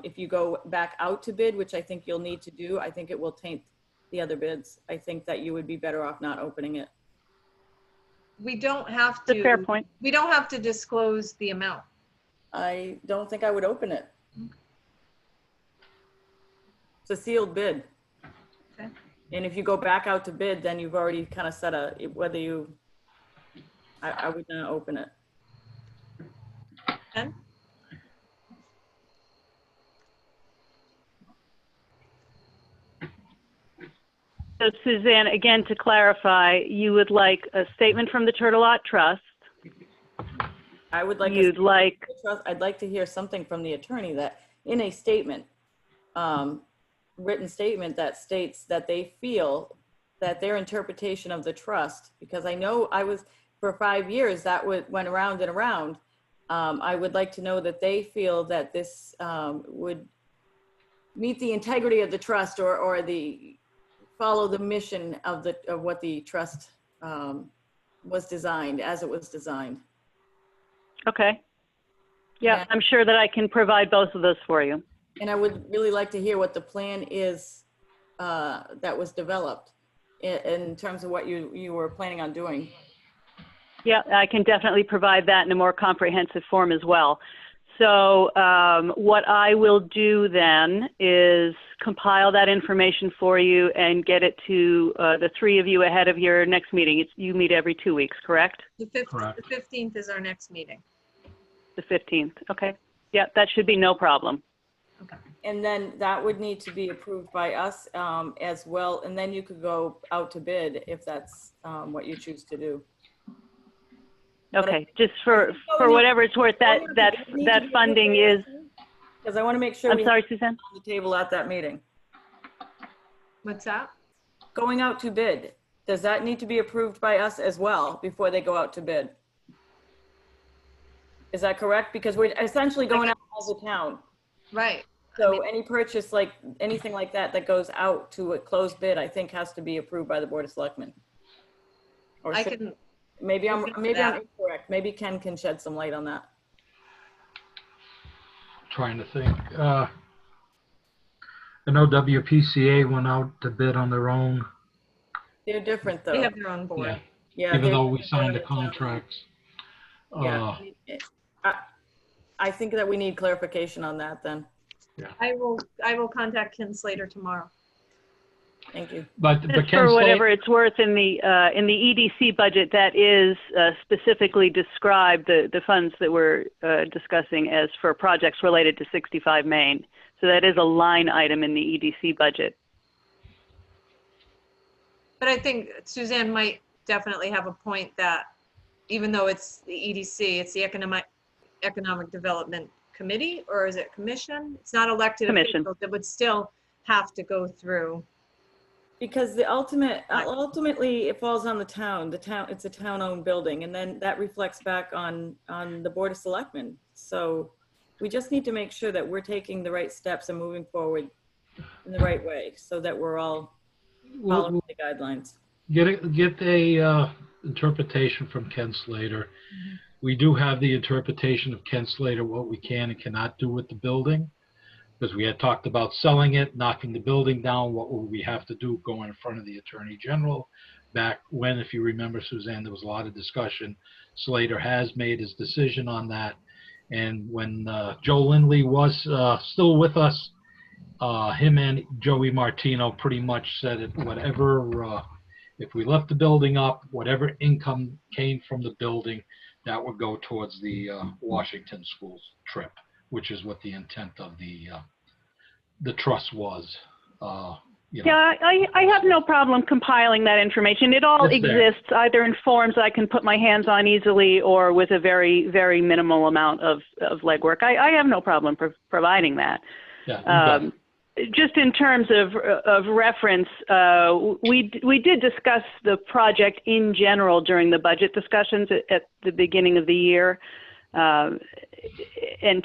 [SPEAKER 2] if you go back out to bid, which I think you'll need to do, I think it will taint the other bids. I think that you would be better off not opening it.
[SPEAKER 1] We don't have
[SPEAKER 5] That's
[SPEAKER 1] to.
[SPEAKER 5] a fair point.
[SPEAKER 1] We don't have to disclose the amount.
[SPEAKER 2] I don't think I would open it. It's a sealed bid.
[SPEAKER 1] Okay.
[SPEAKER 2] And if you go back out to bid, then you've already kind of set whether you, I would not open it.
[SPEAKER 1] Ken?
[SPEAKER 5] So, Suzanne, again, to clarify, you would like a statement from the Turtle Lot Trust.
[SPEAKER 2] I would like, I'd like to hear something from the attorney that in a statement, written statement that states that they feel that their interpretation of the trust, because I know I was, for 5 years, that went around and around. I would like to know that they feel that this would meet the integrity of the trust, or follow the mission of what the trust was designed, as it was designed.
[SPEAKER 5] Okay. Yeah, I'm sure that I can provide both of those for you.
[SPEAKER 2] And I would really like to hear what the plan is that was developed in terms of what you were planning on doing.
[SPEAKER 5] Yeah, I can definitely provide that in a more comprehensive form as well. So what I will do then is compile that information for you and get it to the 3 of you ahead of your next meeting. You meet every 2 weeks, correct?
[SPEAKER 1] The 15th is our next meeting.
[SPEAKER 5] The 15th, okay. Yeah, that should be no problem.
[SPEAKER 1] Okay.
[SPEAKER 2] And then that would need to be approved by us as well. And then you could go out to bid if that's what you choose to do.
[SPEAKER 5] Okay, just for whatever it's worth, that funding is.
[SPEAKER 2] Because I want to make sure.
[SPEAKER 5] I'm sorry, Suzanne?
[SPEAKER 2] On the table at that meeting.
[SPEAKER 1] What's that?
[SPEAKER 2] Going out to bid, does that need to be approved by us as well before they go out to bid? Is that correct? Because we're essentially going out as a town.
[SPEAKER 1] Right.
[SPEAKER 2] So any purchase, like anything like that goes out to a closed bid, I think has to be approved by the Board of Selectmen. Or Maybe I'm
[SPEAKER 1] Open to that.
[SPEAKER 2] incorrect. Maybe Ken can shed some light on that.
[SPEAKER 3] Trying to think. I know WPCA went out to bid on their own,
[SPEAKER 2] They're different
[SPEAKER 1] They
[SPEAKER 2] though.
[SPEAKER 1] have their own board.
[SPEAKER 2] Yeah,
[SPEAKER 3] even
[SPEAKER 2] they're
[SPEAKER 3] though we
[SPEAKER 2] different.
[SPEAKER 3] signed the
[SPEAKER 2] They're in town.
[SPEAKER 3] contracts.
[SPEAKER 2] Yeah. I think that we need clarification on that then.
[SPEAKER 1] I will contact Ken Slater tomorrow.
[SPEAKER 2] Thank you.
[SPEAKER 3] But
[SPEAKER 5] Just
[SPEAKER 3] Ken
[SPEAKER 5] for whatever
[SPEAKER 3] Slate,
[SPEAKER 5] it's worth, in the EDC budget, that is specifically described, the funds that we're discussing, as for projects related to 65 Main. So that is a line item in the EDC budget.
[SPEAKER 1] But I think Suzanne might definitely have a point that even though it's the EDC, it's the Economic Development Committee, or is it commission? It's not elected
[SPEAKER 5] Commission.
[SPEAKER 1] officials. It would still have to go through.
[SPEAKER 2] Because ultimately it falls on the town. It's a town-owned building, and then that reflects back on the Board of Selectmen. So we just need to make sure that we're taking the right steps and moving forward in the right way, so that we're all following the guidelines.
[SPEAKER 3] get a interpretation from Ken Slater. We do have the interpretation of Ken Slater, what we can and cannot do with the building, because we had talked about selling it, knocking the building down. What will we have to do? Go in front of the Attorney General. Back when, if you remember, Suzanne, there was a lot of discussion. Slater has made his decision on that. And when Joe Lindley was still with us, him and Joey Martino pretty much said it, whatever, if we left the building up, whatever income came from the building, that would go towards the Washington schools trip, which is what the intent of the trust was. You know.
[SPEAKER 5] Yeah, I have no problem compiling that information. It all
[SPEAKER 3] It's there.
[SPEAKER 5] exists either in forms I can put my hands on easily or with a very, very minimal amount of legwork. I have no problem providing that.
[SPEAKER 3] Yeah, you got it.
[SPEAKER 5] Just in terms of reference, we did discuss the project in general during the budget discussions at the beginning of the year. And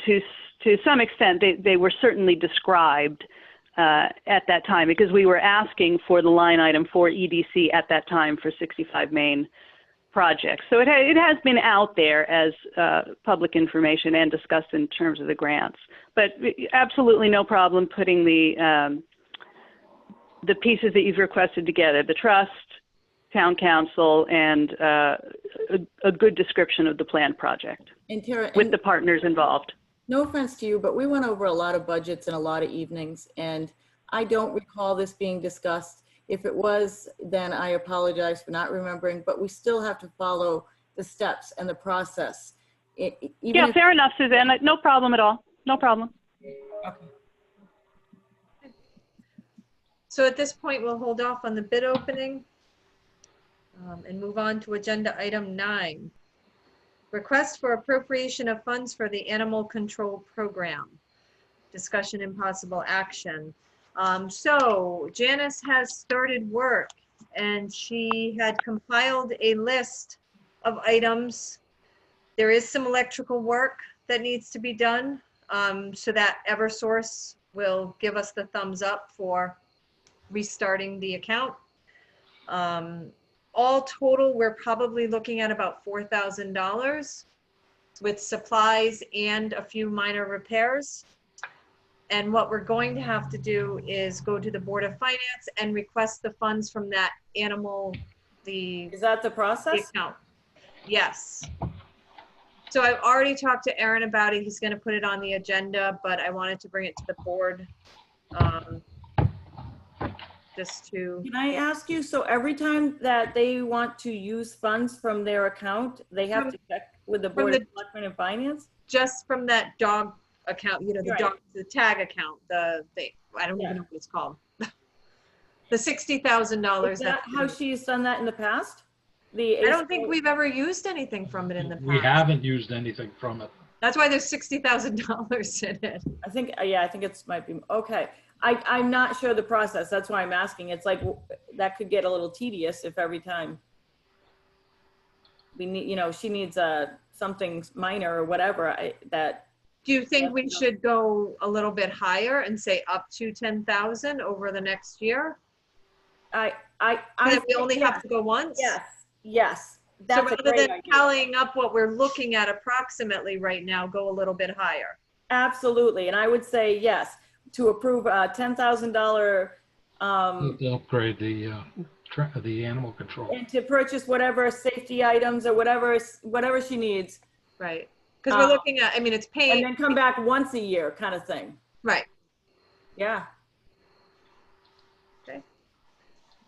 [SPEAKER 5] to some extent, they were certainly described at that time, because we were asking for the line item for EDC at that time for 65 Main projects. So it has been out there as public information and discussed in terms of the grants. But absolutely no problem putting the pieces that you've requested together: the trust, town council, and a good description of the planned project
[SPEAKER 2] And Tara,
[SPEAKER 5] with the partners involved.
[SPEAKER 2] no offense to you, but we went over a lot of budgets and a lot of evenings, and I don't recall this being discussed. If it was, then I apologize for not remembering, but we still have to follow the steps and the process.
[SPEAKER 5] Yeah, fair enough, Suzanne. No problem at all. No problem.
[SPEAKER 2] Okay.
[SPEAKER 1] So at this point, we'll hold off on the bid opening and move on to agenda item 9. Request for appropriation of funds for the animal control program. Discussion and possible action. So Janice has started work, and she had compiled a list of items. There is some electrical work that needs to be done, so that Eversource will give us the thumbs up for restarting the account. All total, we're probably looking at about $4,000 with supplies and a few minor repairs. And what we're going to have to do is go to the Board of Finance and request the funds from that animal,
[SPEAKER 2] Is that the process?
[SPEAKER 1] account. Yes. So I've already talked to Aaron about it. He's going to put it on the agenda, but I wanted to bring it to the board. Just to,
[SPEAKER 2] Can I ask you, so every time that they want to use funds from their account, they have to check with the Board of Selectmen and Finance?
[SPEAKER 1] just from that dog account, you know, the
[SPEAKER 2] Right.
[SPEAKER 1] dog, the tag account, I don't even know what it's called. The $60,000.
[SPEAKER 2] Is that how she's done that in the past?
[SPEAKER 1] I don't think we've ever used anything from it in the past.
[SPEAKER 3] We haven't used anything from it.
[SPEAKER 1] That's why there's $60,000 in it.
[SPEAKER 2] I think, yeah, I think it's might be, okay. I'm not sure the process. That's why I'm asking. It's like, that could get a little tedious if every time we need, you know, she needs something minor or whatever that.
[SPEAKER 1] Do you think we should go a little bit higher and say up to 10,000 over the next year?
[SPEAKER 2] I
[SPEAKER 1] And we only have to go once?
[SPEAKER 2] Yes,
[SPEAKER 1] So
[SPEAKER 2] That's a
[SPEAKER 1] rather
[SPEAKER 2] great
[SPEAKER 1] than
[SPEAKER 2] idea.
[SPEAKER 1] tallying up what we're looking at approximately right now, go a little bit higher.
[SPEAKER 2] Absolutely, and I would say yes, to approve a $10,000,
[SPEAKER 3] To upgrade the animal control.
[SPEAKER 2] and to purchase whatever safety items or whatever she needs,
[SPEAKER 1] Right. Because we're looking at, I mean, it's
[SPEAKER 2] and
[SPEAKER 1] paint,
[SPEAKER 2] then come back once a year kind of thing.
[SPEAKER 1] right.
[SPEAKER 2] Yeah.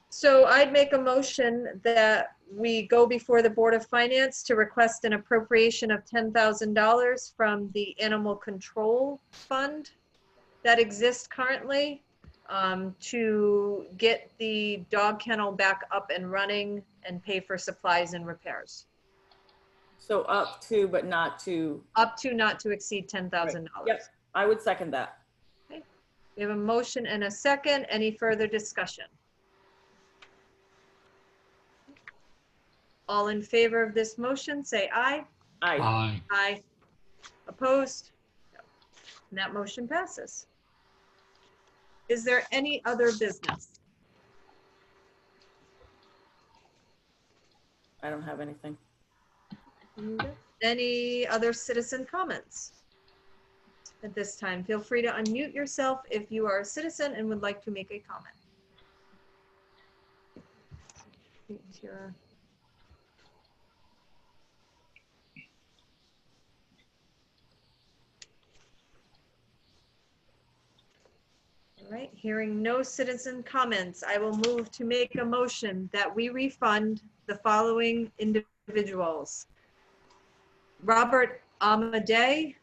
[SPEAKER 1] So I'd make a motion that we go before the Board of Finance to request an appropriation of $10,000 from the Animal Control Fund that exists currently to get the dog kennel back up and running and pay for supplies and repairs.
[SPEAKER 2] So up to, but not to.
[SPEAKER 1] Up to not to exceed $10,000.
[SPEAKER 2] Yep, I would second that.
[SPEAKER 1] We have a motion and a second. Any further discussion? All in favor of this motion, say aye.
[SPEAKER 2] Aye.
[SPEAKER 3] Aye.
[SPEAKER 1] Aye. Opposed? No. And that motion passes. Is there any other business?
[SPEAKER 2] I don't have anything.
[SPEAKER 1] Any other citizen comments? At this time, feel free to unmute yourself if you are a citizen and would like to make a comment. All right, hearing no citizen comments, I will move to make a motion that we refund the following individuals. Robert Amadei,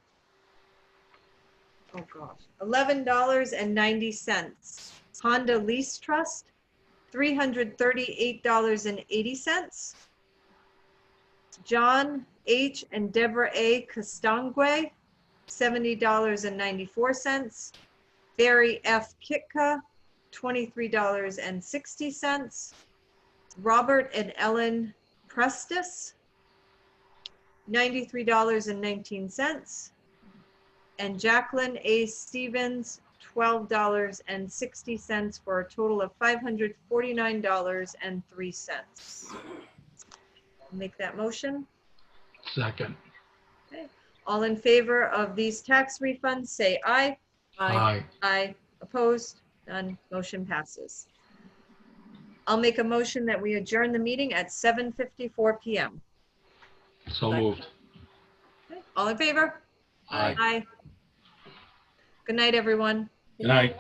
[SPEAKER 1] oh gosh, $11.90. Honda Lease Trust, $338.80. John H. and Deborah A. Castangue, $70.94. Barry F. Kitka, $23.60. Robert and Ellen Prestis, $93.19. And Jacqueline A. Stevens, $12.60 for a total of $549.03. Make that motion.
[SPEAKER 3] Second.
[SPEAKER 1] Okay. All in favor of these tax refunds, say aye.
[SPEAKER 3] Aye.
[SPEAKER 1] Aye. Opposed? None. Motion passes. I'll make a motion that we adjourn the meeting at 7:54 PM.
[SPEAKER 3] So moved.
[SPEAKER 1] Okay. All in favor?
[SPEAKER 3] Aye.
[SPEAKER 1] Aye. Good night, everyone.
[SPEAKER 3] Good night.